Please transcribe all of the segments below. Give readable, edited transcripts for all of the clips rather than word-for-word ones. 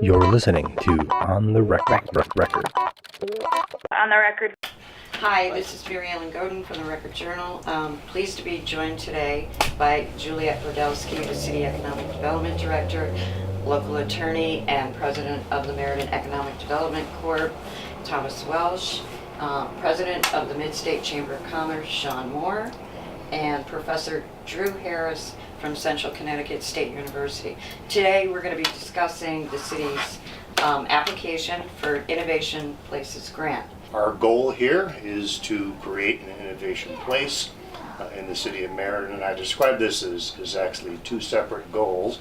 You're listening to On the Record. On the Record. Hi, this is Mary Ellen Godin from the Record Journal. Pleased to be joined today by Juliet Burdelski, the City Economic Development Director, local attorney, and president of the Meriden Economic Development Corp, Thomas Welsh, president of the Midstate Chamber of Commerce, Sean Moore, and Professor Drew Harris from Central Connecticut State University. Today we're going to be discussing the city's application for Innovation Places grant. Our goal here is to create an innovation place in the city of Meriden, and I describe this as actually two separate goals.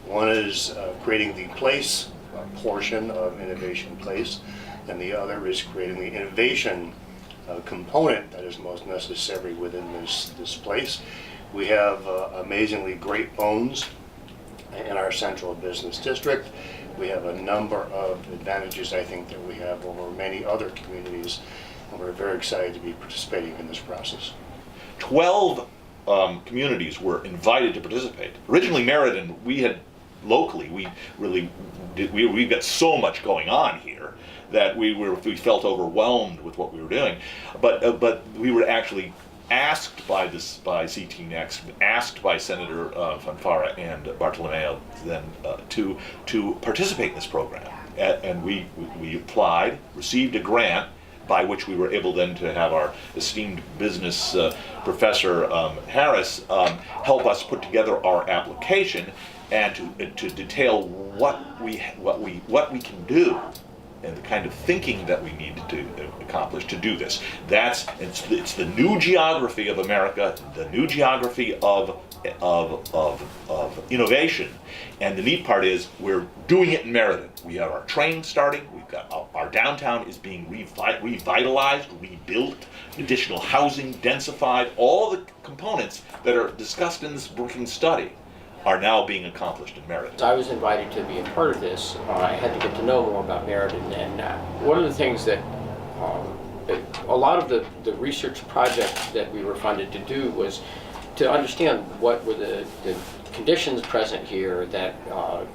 One is creating the place portion of Innovation Place, and the other is creating the innovation component that is most necessary within this place. We have amazingly great bones in our central business district. We have a number of advantages, I think, that we have over many other communities, and we're very excited to be participating in this process. 12 communities were invited to participate. Originally, Meriden, we got so much going on here that we felt overwhelmed with what we were doing, but we were actually asked by CT Next, asked by Senator Fanfara and Bartolomeo then to participate in this program, and we applied, received a grant by which we were able then to have our esteemed business professor Harris help us put together our application and to detail what we can do and the kind of thinking that we need to accomplish to do this. It's the new geography of America, the new geography of innovation, and the neat part is we're doing it in Meriden. We have our train starting. We've got our downtown is being revitalized, rebuilt, additional housing, densified. All the components that are discussed in this working study are now being accomplished in Meriden. I was invited to be a part of this. I had to get to know more about Meriden, and one of the things that a lot of the research project that we were funded to do was to understand what were the conditions present here that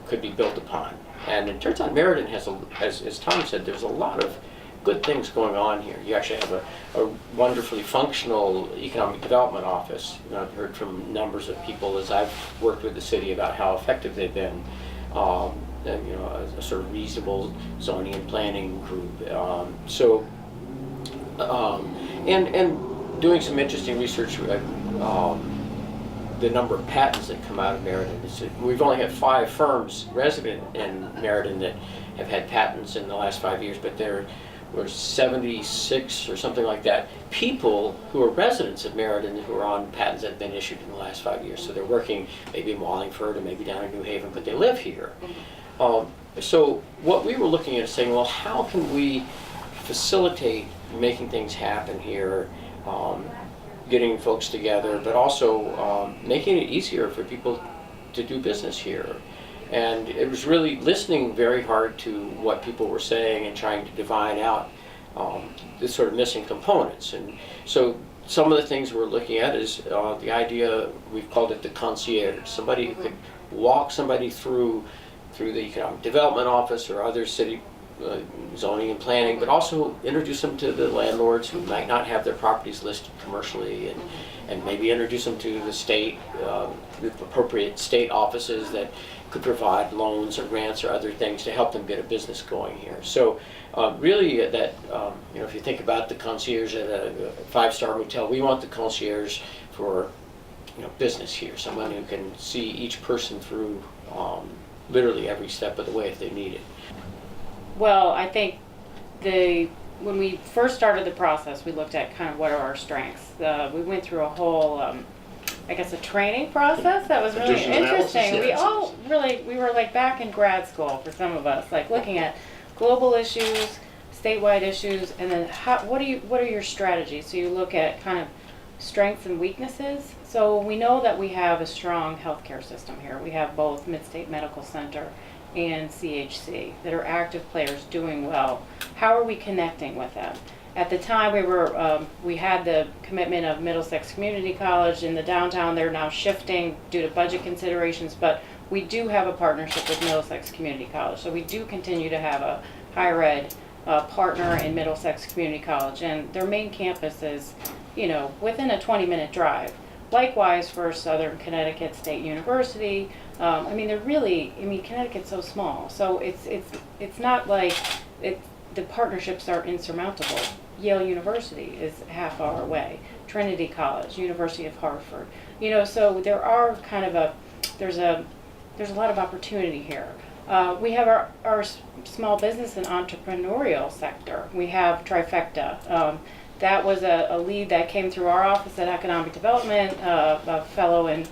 could be built upon. And it turns out Meriden has, as Tom said, there's a lot of good things going on here. You actually have a wonderfully functional economic development office. I've heard from numbers of people as I've worked with the city about how effective they've been. A sort of reasonable zoning and planning group. And doing some interesting research. The number of patents that come out of Meriden. We've only had 5 firms resident in Meriden that have had patents in the last 5 years, but there were 76 or something like that people who are residents of Meriden who are on patents that have been issued in the last 5 years. So they're working maybe in Wallingford or maybe down in New Haven, but they live here. So what we were looking at is saying, well, how can we facilitate making things happen here, getting folks together, but also making it easier for people to do business here. And it was really listening very hard to what people were saying and trying to divine out the sort of missing components. And so some of the things we're looking at is the idea, we've called it the concierge, somebody who could walk somebody through the economic development office or other city zoning and planning, but also introduce them to the landlords who might not have their properties listed commercially, and maybe introduce them to the state, the appropriate state offices that could provide loans or grants or other things to help them get a business going here. So really that, if you think about the concierge at a 5-star hotel, we want the concierge for business here, someone who can see each person through literally every step of the way if they need it. Well, I think when we first started the process, we looked at kind of what are our strengths. We went through a whole, a training process that was really interesting. We were like back in grad school for some of us, like looking at global issues, statewide issues, and then what are your strategies? So you look at kind of strengths and weaknesses. So we know that we have a strong healthcare system here. We have both Midstate Medical Center and CHC that are active players doing well. How are we connecting with them? At the time we had the commitment of Middlesex Community College in the downtown. They're now shifting due to budget considerations, but we do have a partnership with Middlesex Community College. So we do continue to have a higher ed partner in Middlesex Community College, and their main campus is, within a 20-minute drive. Likewise for Southern Connecticut State University. Connecticut's so small, so it's not like the partnerships are insurmountable. Yale University is a half hour away. Trinity College, University of Hartford. So there are there's a lot of opportunity here. We have our small business and entrepreneurial sector. We have Trifecta. That was a lead that came through our office at Economic Development, a fellow in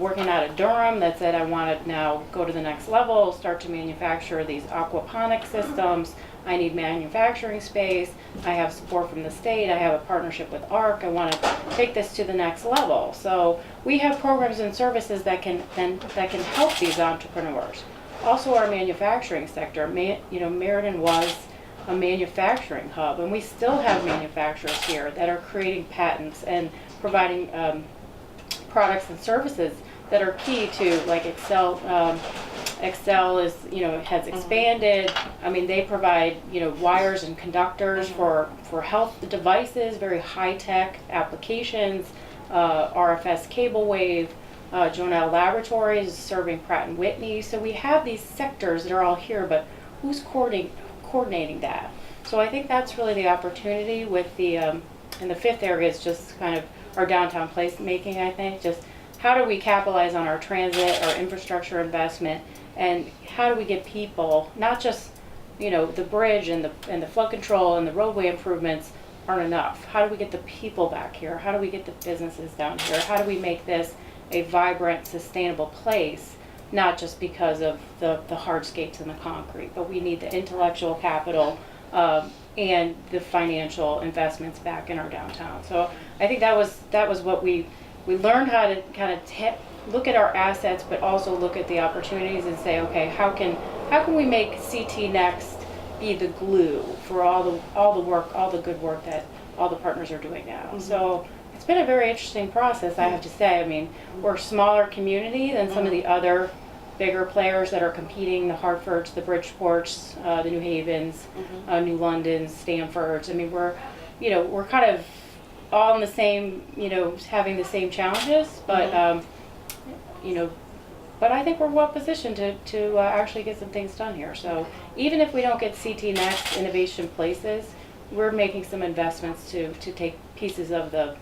working out of Durham that said, I want to now go to the next level, start to manufacture these aquaponic systems. I need manufacturing space. I have support from the state. I have a partnership with ARC. I want to take this to the next level. So we have programs and services that can help these entrepreneurs. Also, our manufacturing sector. Meriden was a manufacturing hub, and we still have manufacturers here that are creating patents and providing products and services that are key to, like Excel. Excel is, has expanded. They provide, wires and conductors for health devices, very high-tech applications, RFS cable wave. Jonell Laboratories is serving Pratt & Whitney. So we have these sectors that are all here, but who's coordinating that? So I think that's really the opportunity with the, and the fifth area is just kind of our downtown placemaking, I think. Just how do we capitalize on our transit, our infrastructure investment, and how do we get people, not just, the bridge and the flood control and the roadway improvements aren't enough. How do we get the people back here? How do we get the businesses down here? How do we make this a vibrant, sustainable place, not just because of the hardscapes and the concrete, but we need the intellectual capital and the financial investments back in our downtown. So I think that was what we learned, how to kind of look at our assets, but also look at the opportunities and say, okay, how can we make CT Next be the glue for all the work, all the good work that all the partners are doing now. Mm-hmm. So it's been a very interesting process, I have to say. We're a smaller community than some of the other bigger players that are competing, the Hartfords, the Bridgeports, the New Havens, New Londons, Stamfords. We're kind of all in the same, having the same challenges, but but I think we're well positioned to actually get some things done here. So even if we don't get CT Next Innovation Places, we're making some investments to take pieces of the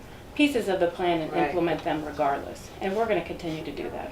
plan and implement them regardless. And we're going to continue to do that.